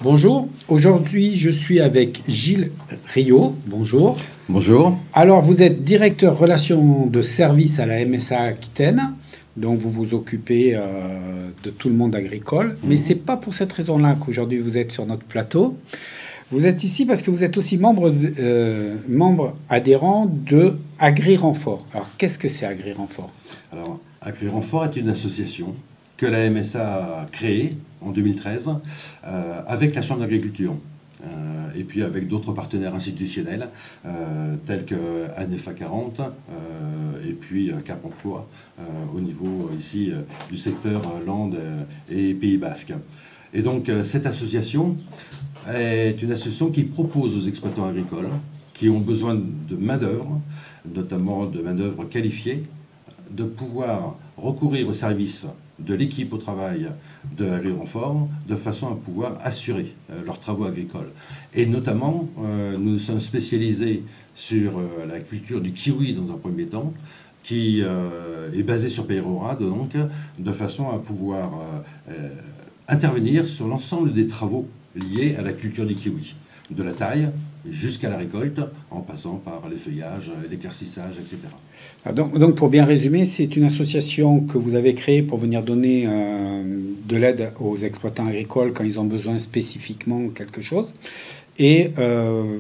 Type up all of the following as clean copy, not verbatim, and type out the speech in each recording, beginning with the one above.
Bonjour, aujourd'hui je suis avec Gilles Rio. Bonjour. Bonjour. Alors vous êtes directeur relations de service à la MSA Aquitaine, donc vous vous occupez de tout le monde agricole, mais c'est pas pour cette raison-là qu'aujourd'hui vous êtes sur notre plateau. Vous êtes ici parce que vous êtes aussi membre adhérent de Agri-Renfort. Alors qu'est-ce que c'est Agri-Renfort? Alors Agri-Renfort est une association que la MSA a créée en 2013 avec la Chambre d'agriculture et puis avec d'autres partenaires institutionnels tels que ANEFA 40 et puis Cap Emploi au niveau ici du secteur Landes et Pays Basque. Et donc cette association est une association qui propose aux exploitants agricoles qui ont besoin de main-d'œuvre, notamment de main-d'œuvre qualifiée, de pouvoir recourir au service de l'équipe au travail de Agri-Renfort de façon à pouvoir assurer leurs travaux agricoles. Et notamment, nous sommes spécialisés sur la culture du kiwi dans un premier temps, qui est basée sur Peyrora, donc, de façon à pouvoir intervenir sur l'ensemble des travaux liés à la culture du kiwi, de la taille jusqu'à la récolte, en passant par les feuillages, l'éclaircissage, etc. Donc, pour bien résumer, c'est une association que vous avez créée pour venir donner de l'aide aux exploitants agricoles quand ils ont besoin spécifiquement de quelque chose. Et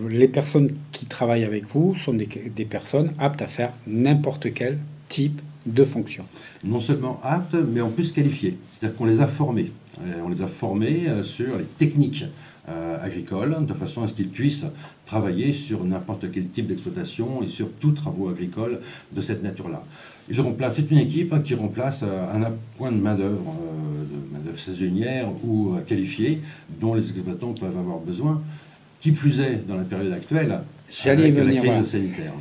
les personnes qui travaillent avec vous sont des personnes aptes à faire n'importe quel type de fonction. Non seulement aptes, mais en plus qualifiées. C'est-à-dire qu'on les a formés. On les a formés sur les techniques agricoles, de façon à ce qu'ils puissent travailler sur n'importe quel type d'exploitation et sur tous travaux agricoles de cette nature-là. C'est une équipe qui remplace un appoint de main-d'œuvre saisonnière ou qualifiée dont les exploitants peuvent avoir besoin, qui plus est dans la période actuelle, avec la crise sanitaire.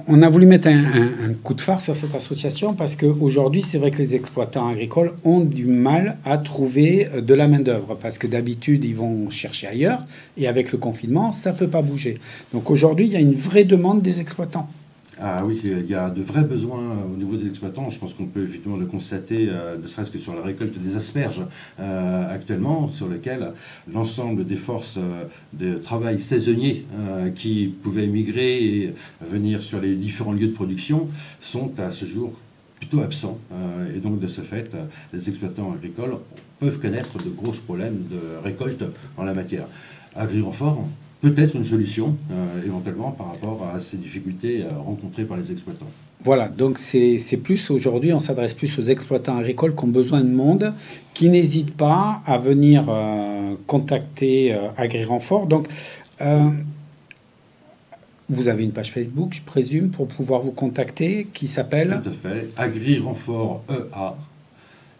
On a voulu mettre un coup de phare sur cette association parce qu'aujourd'hui, c'est vrai que les exploitants agricoles ont du mal à trouver de la main-d'œuvre parce que d'habitude, ils vont chercher ailleurs et avec le confinement, ça ne peut pas bouger. Donc aujourd'hui, il y a une vraie demande des exploitants. Ah oui, il y a de vrais besoins au niveau des exploitants. Je pense qu'on peut effectivement le constater, ne serait-ce que sur la récolte des asperges actuellement, sur lesquelles l'ensemble des forces de travail saisonniers qui pouvaient émigrer et venir sur les différents lieux de production sont à ce jour plutôt absents. Et donc de ce fait, les exploitants agricoles peuvent connaître de gros problèmes de récolte en la matière. Agri-Renfort peut être une solution, éventuellement, par rapport à ces difficultés rencontrées par les exploitants. Voilà, donc c'est plus aujourd'hui, on s'adresse plus aux exploitants agricoles qui ont besoin de monde, qui n'hésitent pas à venir contacter Agri-Renfort. Donc, vous avez une page Facebook, je présume, pour pouvoir vous contacter, qui s'appelle... Tout à fait, Agri-Renfort EA.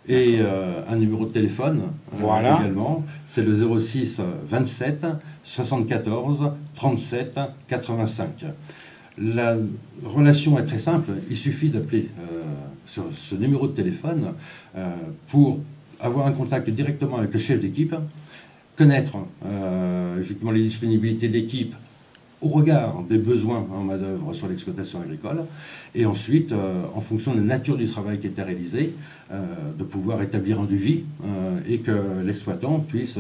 Et un numéro de téléphone voilà. Également, c'est le 06 27 74 37 85. La relation est très simple, il suffit d'appeler sur ce numéro de téléphone pour avoir un contact directement avec le chef d'équipe, connaître effectivement les disponibilités de l'équipe au regard des besoins en main-d'œuvre sur l'exploitation agricole, et ensuite, en fonction de la nature du travail qui était réalisé, de pouvoir établir un devis et que l'exploitant puisse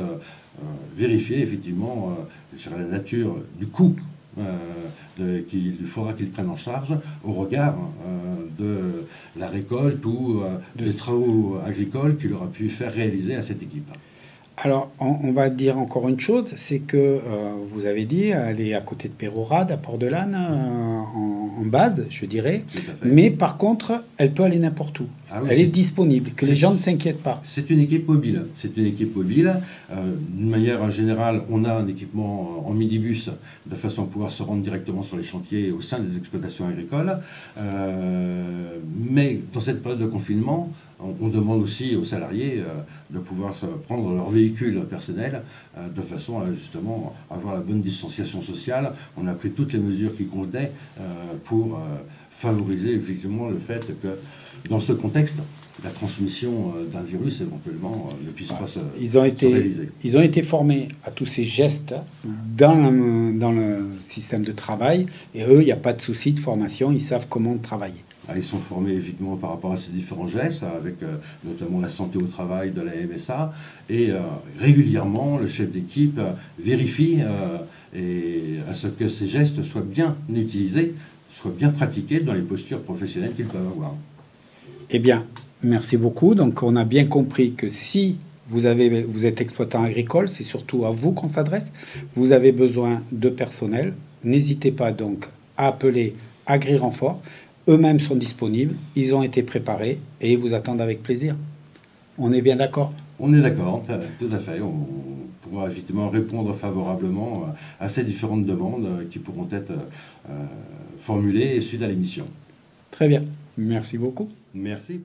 vérifier effectivement la nature du coût qu'il faudra qu'il prenne en charge au regard de la récolte ou des travaux agricoles qu'il aura pu faire réaliser à cette équipe. Alors, on va dire encore une chose, c'est que vous avez dit, elle est à côté de Peyrora, à Port-de-Lanne, en base, je dirais. Mais par contre, elle peut aller n'importe où. Ah oui, elle est disponible, que les gens ne s'inquiètent pas. C'est une équipe mobile. C'est une équipe mobile. D'une manière générale, on a un équipement en minibus de façon à pouvoir se rendre directement sur les chantiers au sein des exploitations agricoles. Mais dans cette période de confinement, on demande aussi aux salariés de pouvoir prendre leur véhicule personnel de façon à justement avoir la bonne distanciation sociale. On a pris toutes les mesures qui convenaient pour favoriser effectivement le fait que dans ce contexte, la transmission d'un virus éventuellement ne puisse pas se réaliser. Ils ont été formés à tous ces gestes dans le système de travail et eux, il n'y a pas de souci de formation, ils savent comment travailler. Ils sont formés effectivement par rapport à ces différents gestes, avec notamment la santé au travail de la MSA. Et régulièrement, le chef d'équipe vérifie à ce que ces gestes soient bien utilisés, soient bien pratiqués dans les postures professionnelles qu'ils peuvent avoir. Eh bien, merci beaucoup. Donc, on a bien compris que si vous êtes exploitant agricole, c'est surtout à vous qu'on s'adresse. Vous avez besoin de personnel. N'hésitez pas donc à appeler AgriRenfort. Eux-mêmes sont disponibles, ils ont été préparés et ils vous attendent avec plaisir. On est bien d'accord? On est d'accord, tout à fait. On pourra effectivement répondre favorablement à ces différentes demandes qui pourront être formulées suite à l'émission. Très bien. Merci beaucoup. Merci.